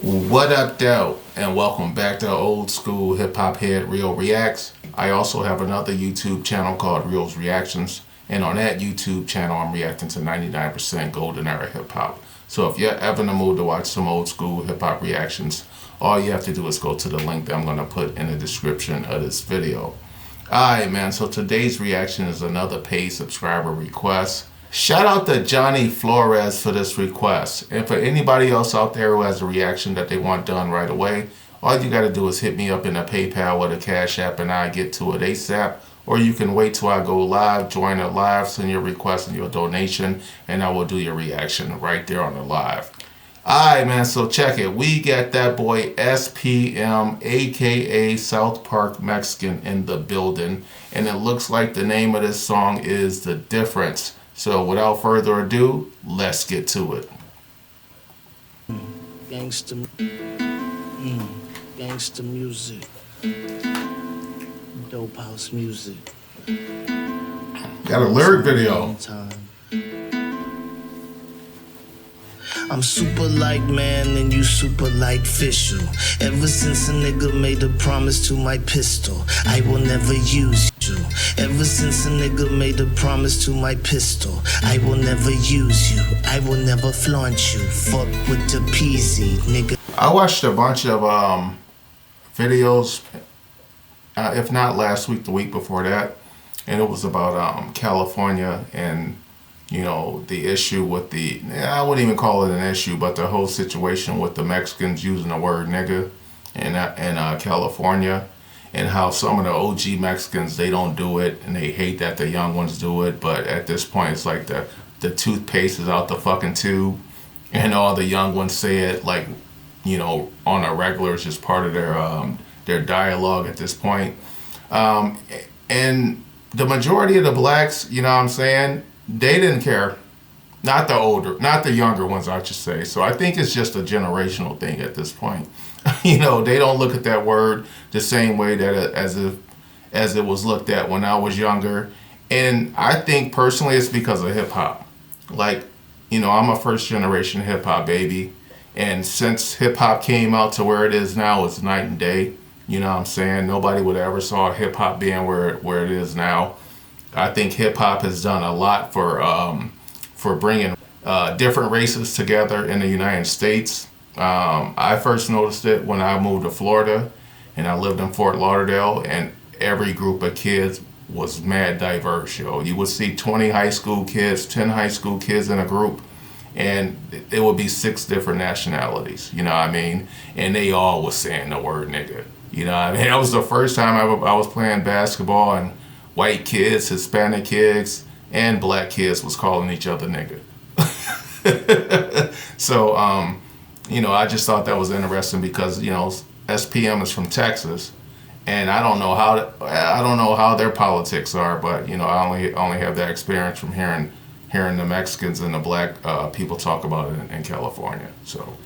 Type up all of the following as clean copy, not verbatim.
What up, though? And welcome back to old school hip hop head RioReacts. I also have another YouTube channel called RioReactions, and on that YouTube channel, I'm reacting to 99% golden era hip hop. So if you're ever in the mood to watch some old school hip hop reactions, all you have to do is go to the link that I'm gonna put in the description of this video. Alright, man. So today's reaction is another paid subscriber request. Shout out to Johnny Flores for this request. And for anybody else out there who has a reaction that they want done right away, all you gotta do is hit me up in a PayPal or the Cash App and I get to it ASAP. Or you can wait till I go live, join it live, send your request and your donation, and I will do your reaction right there on the live. Alright, man, so check it. We got that boy SPM, aka South Park Mexican, in the building. And it looks like the name of this song is The Difference. So without further ado, let's get to it. Gangsta, gangsta music, dope house music. Got a lyric video. I'm super like man and you super like official. Ever since a nigga made a promise to my pistol, I will never use you. Ever since a nigga made a promise to my pistol, I will never use you. I will never flaunt you. Fuck with the peasy, nigga. I watched a bunch of videos, if not last week, the week before that, and it was about California and, you know, the issue with the, I wouldn't even call it an issue, but the whole situation with the Mexicans using the word nigga in California, and how some of the OG Mexicans, they don't do it and they hate that the young ones do it. But at this point, it's like the toothpaste is out the fucking tube and all the young ones say it like, you know, on a regular. It's just part of their dialogue at this point. And the majority of the blacks, you know what I'm saying, they didn't care. Not the younger ones, I should say. So I think it's just a generational thing at this point. You know, they don't look at that word the same way that as it was looked at when I was younger. And I think personally it's because of hip hop. Like, you know, I'm a first generation hip hop baby. And since hip hop came out to where it is now, it's night and day. You know what I'm saying? Nobody would ever saw hip hop being where it is now. I think hip hop has done a lot for bringing different races together in the United States. I first noticed it when I moved to Florida and I lived in Fort Lauderdale, and every group of kids was mad diverse, yo. You would see 20 high school kids, 10 high school kids in a group, and it would be 6 different nationalities, you know what I mean? And they all was saying the word nigga, you know what I mean? That was the first time I was playing basketball, and white kids, Hispanic kids, and black kids was calling each other nigga. So, you know, I just thought that was interesting because, you know, SPM is from Texas, and I don't know how their politics are, but, you know, I only have that experience from hearing the Mexicans and the black people talk about it in California. So.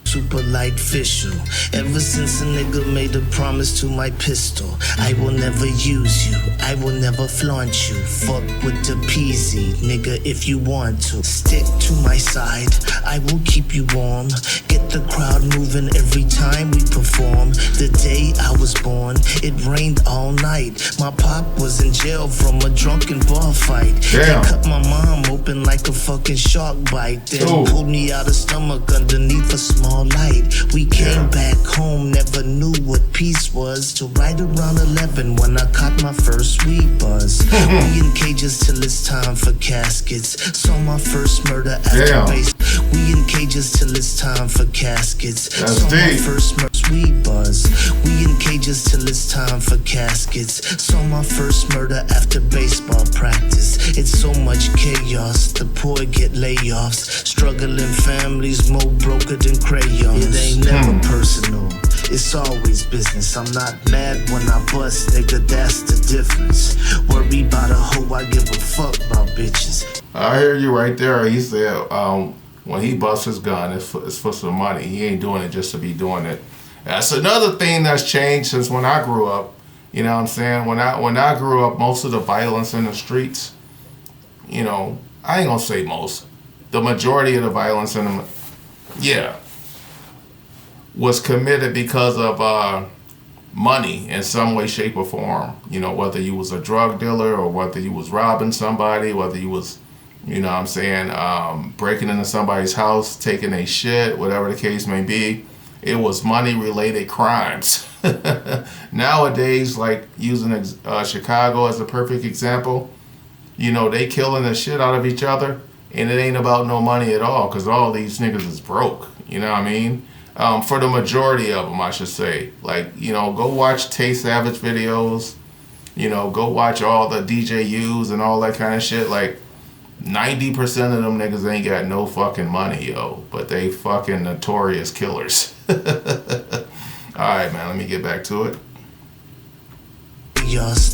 Super light official. Ever since a nigga made a promise to my pistol, I will never use you. I will never flaunt you. Fuck with the peasy, nigga, if you want to. Stick to my side, I will keep you warm. Get the crowd moving every time we perform. The day I was born, it rained all night. My pop was in jail from a drunken bar fight. Damn. They cut my mom open like a fucking shark bite. Then pulled me out of stomach underneath a small light. We came back home, never knew what peace was, till right around 11 when I caught my first weed buzz. We in cages till it's time for caskets. Saw my first murder after base. We in cages till it's time for caskets. Saw my first weed buzz. We in cages till it's time for caskets. Saw my first murder after baseball practice. It's so much chaos, the poor get layoffs. Struggling families more broker than crayons. It ain't never personal, it's always business. I'm not mad when I bust, nigga, that's the difference. Worry about a hoe, I give a fuck about bitches. I hear you right there. He said when he busts his gun, it's for some money. He ain't doing it just to be doing it. That's another thing that's changed since when I grew up. You know what I'm saying? When I grew up, most of the violence in the streets, you know, I ain't gonna say most. The majority of the violence in yeah, was committed because of money in some way, shape, or form. You know, whether you was a drug dealer or whether you was robbing somebody, whether you was, you know what I'm saying, breaking into somebody's house, taking a shit, whatever the case may be. It was money-related crimes. Nowadays, like using Chicago as a perfect example, you know, they killing the shit out of each other, and it ain't about no money at all, because all these niggas is broke. You know what I mean? For the majority of them, I should say. Like, you know, go watch Tay Savage videos. You know, go watch all the DJUs and all that kind of shit. Like, 90% of them niggas ain't got no fucking money, yo. But they fucking notorious killers. Alright, man, let me get back to it.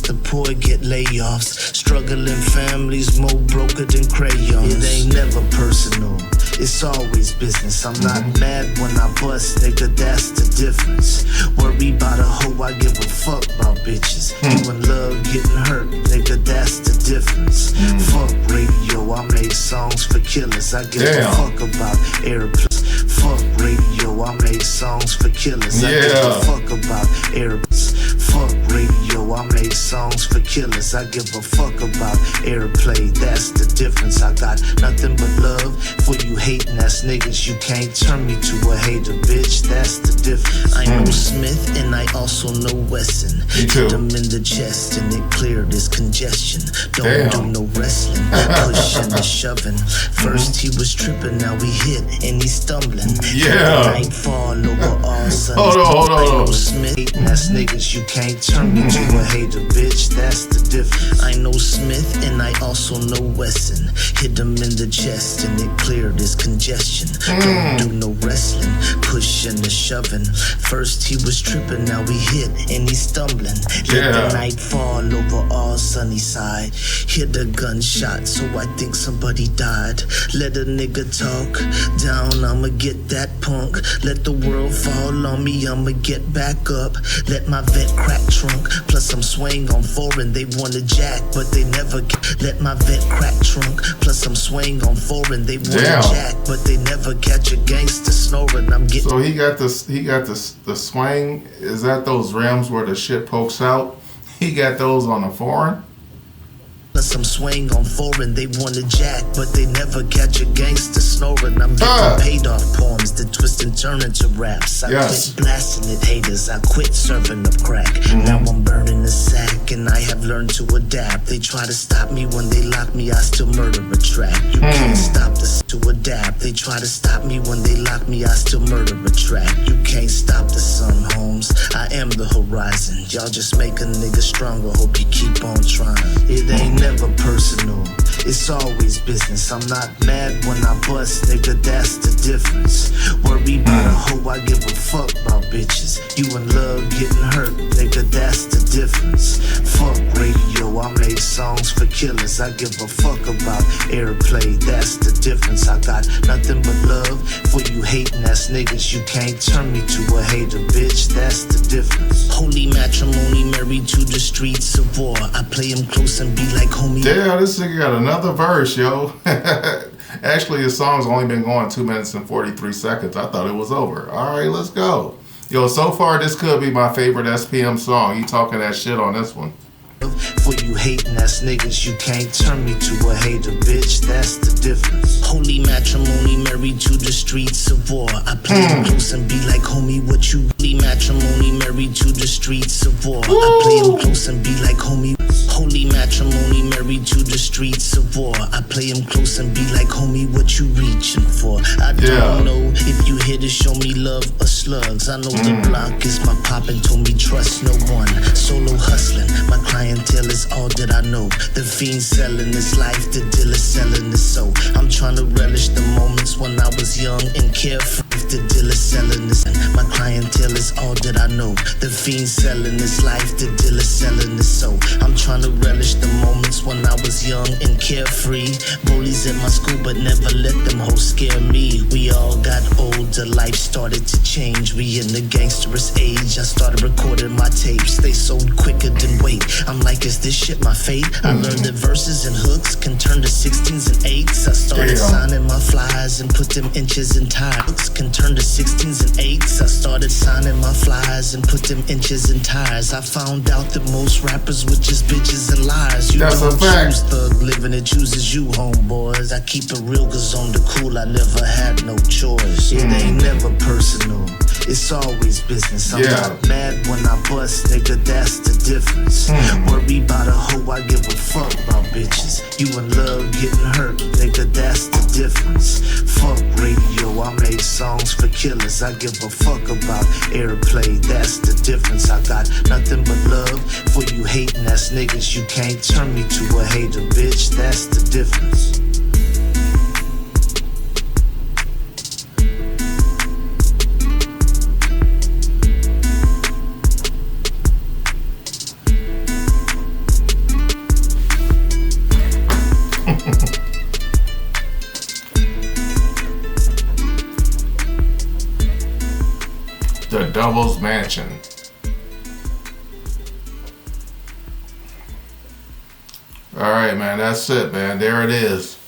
The poor get layoffs. Struggling families more broker than crayons. It ain't never personal, it's always business. I'm not mad when I bust, nigga, that's the difference. Worry about a hoe, I give a fuck about bitches. You in love getting hurt, nigga, that's the difference. Fuck radio, I make songs for killers. I give a fuck about airplanes. Fuck radio, I make songs for killers. I give a fuck about airplanes. Fuck radio, I make songs for killers. I give a fuck about airplay, that's the difference. I got nothing but love for you hating ass niggas. You can't turn me to a hater, bitch, that's the difference. I know Smith and I also know Wesson. Hit him in the chest and it cleared his congestion. Don't do no wrestling, pushing and shoving. First he was tripping, now he hit and he's stumbling. Nightfall over all sunny. Hold on. Smith hating ass niggas, you can't turn me to a hater, bitch, that's the difference. I know Smith and I also know Wesson. Hit him in the chest and it cleared his congestion. Don't do no wrestling, pushing and shoving. First he was tripping, now he hit and he's stumbling. Let the night fall over all sunny side. Hear the gunshot, so I think somebody died. Let a nigga talk down, I'ma get that punk. Let the world fall on me, I'ma get back up. Let my vet crack trunk, plus I'm swaying on foreign. They wanna jack, but they never let my vet crack trunk. Plus I'm swaying on foreign. They wanna jack, but they never catch a gangster snoring. I'm getting. So he got the swing. Is that those rims where the shit pokes out? He got those on the foreign. Plus I'm swaying on foreign. They wanna jack, but they never catch a gangster snoring. I'm getting paid off poems that twist and turn into raps. I quit blasting at haters. I quit serving up crack. Now I'm burning the sack, and I have learned to adapt. They try to stop me when they lock me. I still murder a track. You can't stop this to adapt. They try to stop me when they lock me. I still murder a track. You can't stop the sun, Holmes. I am the horizon. Y'all just make a nigga stronger. Hope you keep on trying. It ain't never personal, it's always business. I'm not mad when I bust, nigga, that's the difference. Worry about a hoe, I give a fuck about bitches. You in love getting hurt, nigga, that's the difference. Fuck radio, I make songs for killers. I give a fuck about airplay, that's the difference. I got nothing but love for you hating ass niggas. You can't turn me to a hater, bitch, that's the difference. Holy matrimony, married to the streets of war. I play him close and be like homie. Damn, this nigga got another verse, yo. Actually, his song's only been going 2 minutes and 43 seconds. I thought it was over. All right, let's go. Yo, so far, this could be my favorite SPM song. He talking that shit on this one. For you hating ass niggas, you can't turn me to a hater, bitch, that's the difference. Holy matrimony, married to the streets of war. I play him close and be like, homie, what you holy matrimony, married to the streets of war. I play him close and be like, homie. Holy matrimony, married to the streets of war. I play him close and be like, homie, what you reaching for? I don't know if you here to show me love or slugs. I know the block is my pop and told me trust no one. Solo hustling, my clientele is all that I know. The fiend selling his life, the dealer selling his soul. I'm trying to relish the moments when I was young and carefree. The dealer selling his, my clientele is all that I know. The fiend selling his life, the dealer selling his soul. I'm trying to relish the moments when I was young and carefree. Bullies at my school, but never let them hoes scare me. We all got older, life started to change. We in the gangsterous age. I started recording my tapes. They sold quicker than weight. I'm like, is this shit my fate? I learned that verses and hooks can turn to 16s and 8s. I started signing my flies and put them inches in tires. Hooks can turn to 16s and 8s. I started signing my flies and put them inches in tires. I found out that most rappers were just bitches and liars. You That's don't a fact. choose thug living, it chooses you, homeboys. I keep it real cause on the cool I never had no choice. It ain't never personal, it's always business. I'm not mad when I bust, nigga, that's the difference. Worry about a hoe, I give a fuck about bitches. You in love getting hurt, nigga, that's the difference. Fuck radio, I make songs for killers. I give a fuck about airplay, that's the difference. I got nothing but love for you hating ass niggas. You can't turn me to a hater, bitch, that's the difference. The Devil's Mansion. Alright, man, that's it, man. There it is.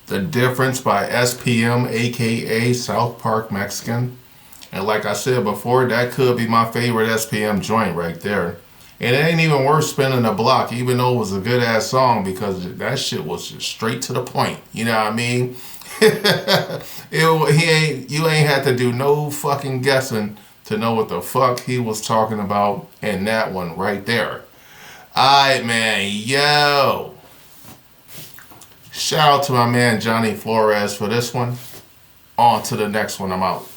The Difference by SPM, aka South Park Mexican. And like I said before, that could be my favorite SPM joint right there. And it ain't even worth spinning the block, even though it was a good ass song, because that shit was just straight to the point. You know what I mean? You ain't had to do no fucking guessing to know what the fuck he was talking about in that one right there. Alright, man, yo. Shout out to my man Johnny Flores for this one. On to the next one, I'm out.